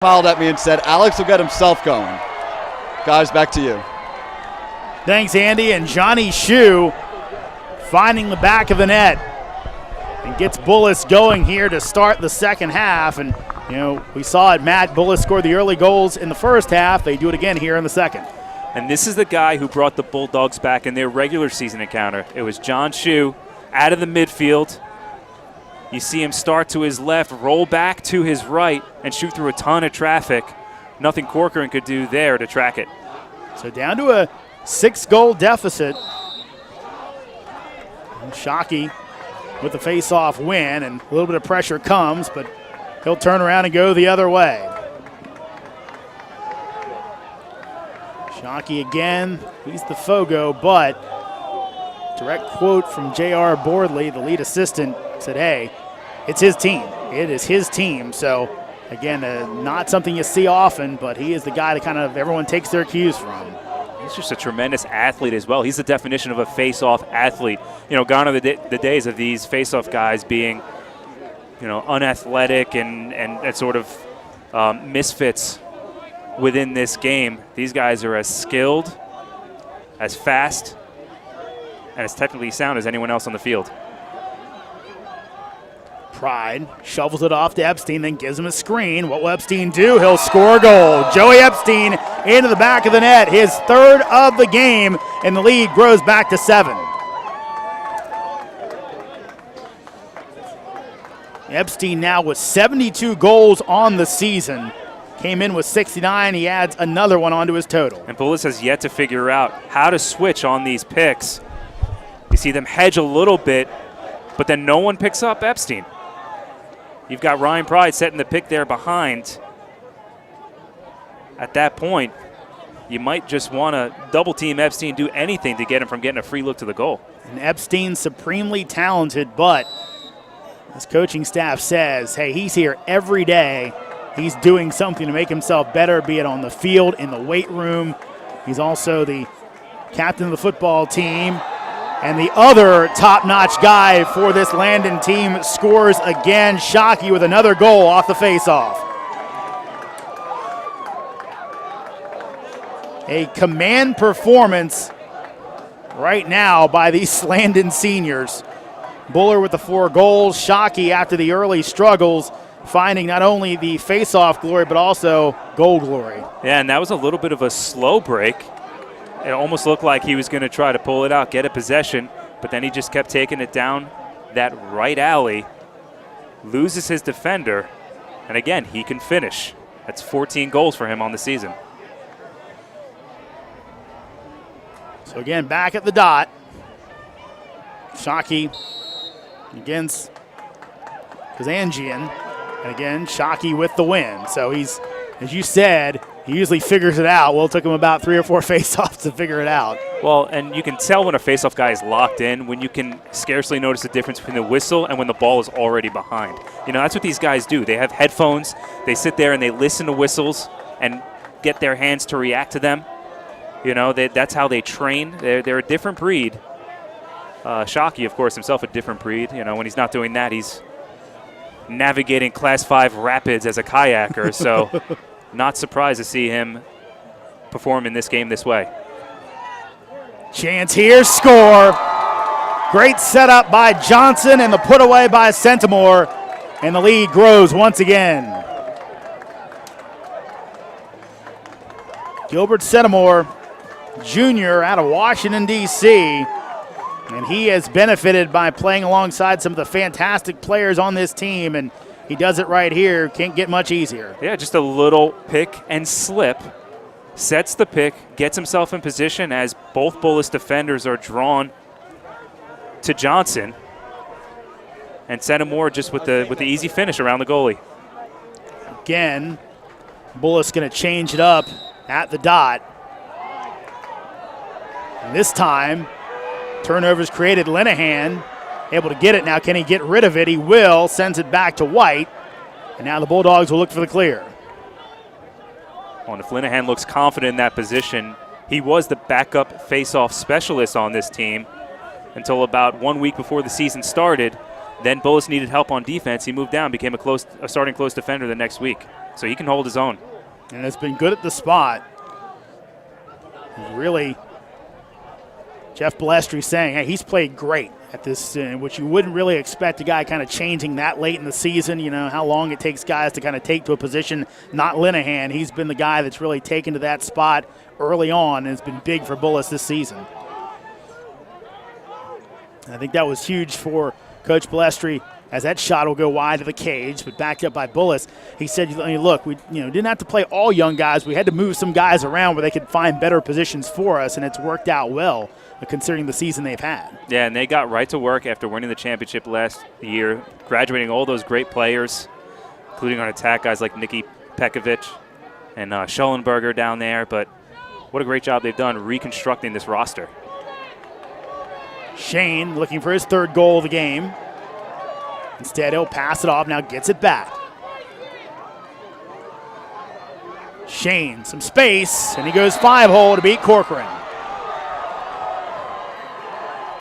Smiled at me and said, Alex will get himself going. Guys, back to you. Thanks, Andy. And Johnny Shu finding the back of the net and gets Bullis going here to start the second half. And, you know, we saw it. Matt Bullis scored the early goals in the first half. They do it again here in the second. And this is the guy who brought the Bulldogs back in their regular season encounter. It was John Shu out of the midfield. You see him start to his left, roll back to his right, and shoot through a ton of traffic. Nothing Corcoran could do there to track it. So down to a 6-goal deficit. And Shockey with the face-off win, and a little bit of pressure comes, but he'll turn around and go the other way. Shockey again, he's the Fogo, but direct quote from J.R. Boardley, the lead assistant, said, hey, it's his team. It is his team. So, again, not something you see often, but he is the guy that kind of everyone takes their cues from. He's just a tremendous athlete as well. He's the definition of a face-off athlete. You know, gone are the days of these face-off guys being, you know, unathletic and sort of misfits within this game. These guys are as skilled, as fast, and as technically sound as anyone else on the field. Pride shovels it off to Epstein, then gives him a screen. What will Epstein do? He'll score a goal. Joey Epstein into the back of the net, his third of the game, and the lead grows back to 7. Epstein now with 72 goals on the season. Came in with 69. He adds another one onto his total. And Bullis has yet to figure out how to switch on these picks. You see them hedge a little bit, but then no one picks up Epstein. You've got Ryan Pride setting the pick there behind. At that point, you might just want to double-team Epstein, do anything to get him from getting a free look to the goal. And Epstein's supremely talented, but his coaching staff says, hey, he's here every day. He's doing something to make himself better, be it on the field, in the weight room. He's also the captain of the football team. And the other top-notch guy for this Landon team scores again. Shockey with another goal off the face-off. A command performance right now by these Landon seniors. Buller with the 4 goals. Shockey, after the early struggles, finding not only the face-off glory but also goal glory. Yeah, and that was a little bit of a slow break. It almost looked like he was going to try to pull it out, get a possession, but then he just kept taking it down that right alley, loses his defender, and again, he can finish. That's 14 goals for him on the season. So again, back at the dot. Shockey against Kazanjian. And again, Shockey with the win. So he's, as you said, he usually figures it out. Well, it took him about 3 or 4 face-offs to figure it out. Well, and you can tell when a face-off guy is locked in, when you can scarcely notice the difference between the whistle and when the ball is already behind. You know, that's what these guys do. They have headphones. They sit there and they listen to whistles and get their hands to react to them. You know, that's how they train. They're a different breed. Shockey, of course, himself a different breed. You know, when he's not doing that, he's navigating Class 5 rapids as a kayaker. So not surprised to see him perform in this game this way. Chance here, score. Great setup by Johnson and the put away by Centimore. And the lead grows once again. Gilbert Centimore, Jr. out of Washington, D.C., and he has benefited by playing alongside some of the fantastic players on this team, and he does it right here. Can't get much easier. Yeah, just a little pick and slip. Sets the pick, gets himself in position as both Bullis defenders are drawn to Johnson. And Centimore just with the easy finish around the goalie. Again, Bullis going to change it up at the dot. And this time, turnovers created. Linehan able to get it now. Can he get rid of it? He will. Sends it back to White. And now the Bulldogs will look for the clear. Well, and if Linehan looks confident in that position, he was the backup face-off specialist on this team until about 1 week before the season started. Then Bullis needed help on defense. He moved down, became a starting close defender the next week. So he can hold his own. And has been good at the spot. Really, Jeff Balestri saying, hey, he's played great at this, which you wouldn't really expect a guy kind of changing that late in the season. You know, how long it takes guys to kind of take to a position, not Linehan. He's been the guy that's really taken to that spot early on and has been big for Bullis this season. And I think that was huge for Coach Balestri, as that shot will go wide of the cage, but backed up by Bullis. He said, look, we didn't have to play all young guys. We had to move some guys around where they could find better positions for us, and it's worked out well considering the season they've had. Yeah, and they got right to work after winning the championship last year, graduating all those great players, including on attack guys like Nicky Pekovic and Schollenberger down there. But what a great job they've done reconstructing this roster. Shane looking for his third goal of the game. Instead, he'll pass it off, now gets it back. Shane, some space, and he goes 5-hole to beat Corcoran.